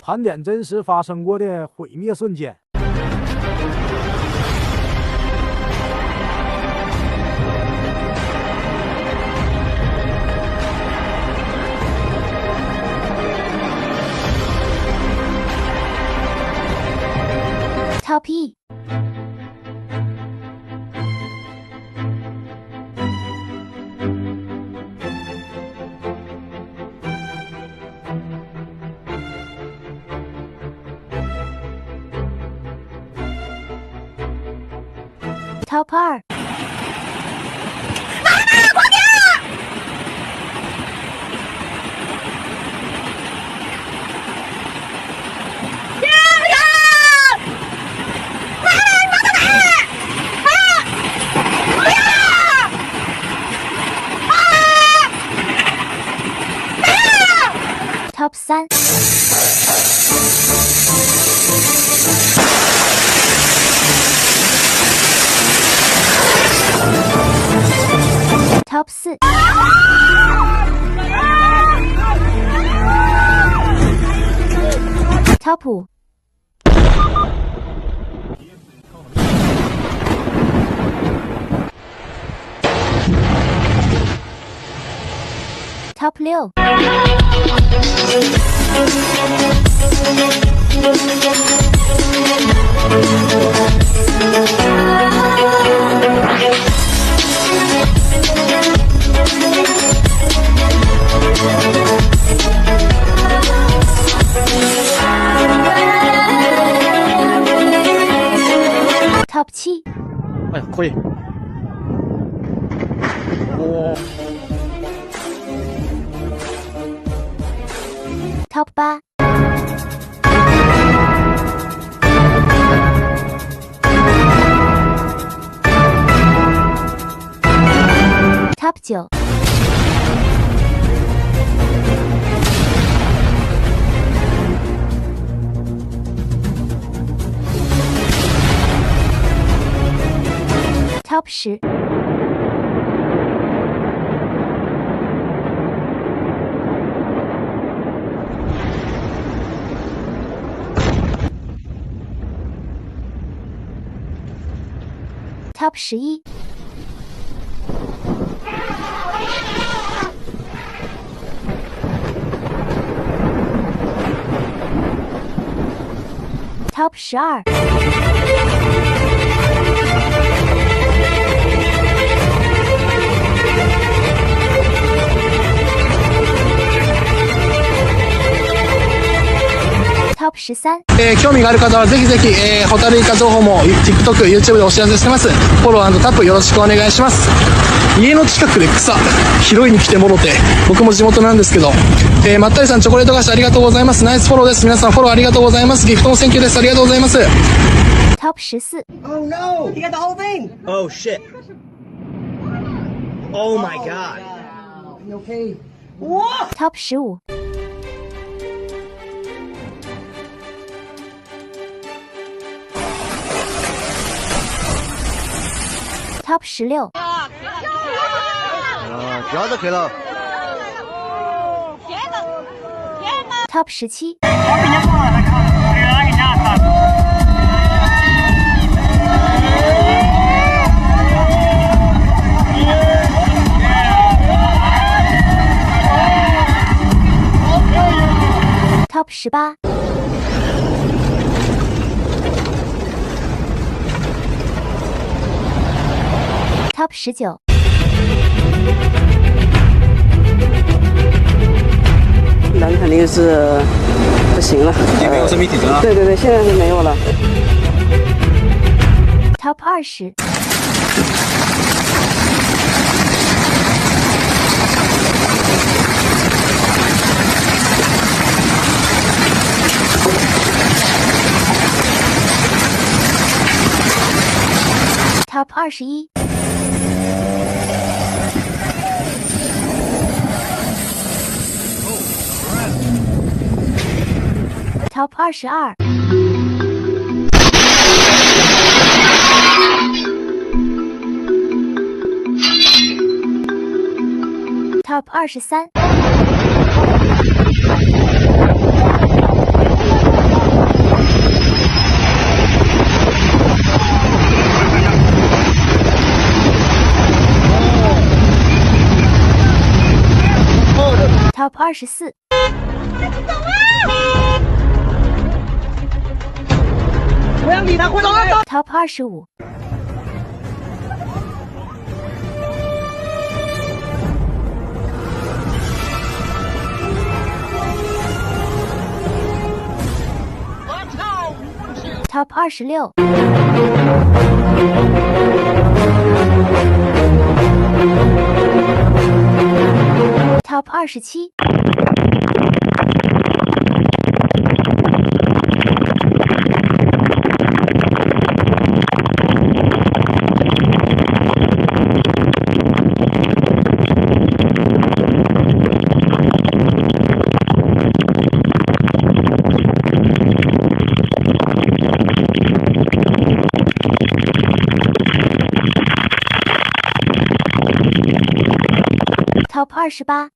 盘点真实发生过的毁灭瞬间。Top E。 Top 2。 Top 3。 Top 4。 Top 5。 Top 6。 Top 7。 哎呀，可以。哇。 Top 8。 Top 9。 Top 10。 Top 11。 Top 12。 Top 13。 興味がある方はぜひぜひ、ホタルイカ情報も TikTok、YouTube でお知らせしてます。フォロー&タップよろしくお願いします。家の近くで草拾いに来てもろて、僕も地元なんですけど、まったりさんチョコレート菓子ありがとうございます。ナイスフォローです。皆さんフォローありがとうございます。ギフトもセンキューです。ありがとうございます。 Top 14。 Oh no! He got the whole thing! Oh shit. Oh my god. You okay? What? Top 15。 Top 16。 主要是亏了。 Top 17。 Top 18。 Top 19。 人肯定是不行了，也没有生命体征啊。对对对，现在是没有了。 Top 20。 Top 21。 Top 22。 Top 23。24。不要理他，快走啊！ Top 25。Top 26。Top 27。Top 28。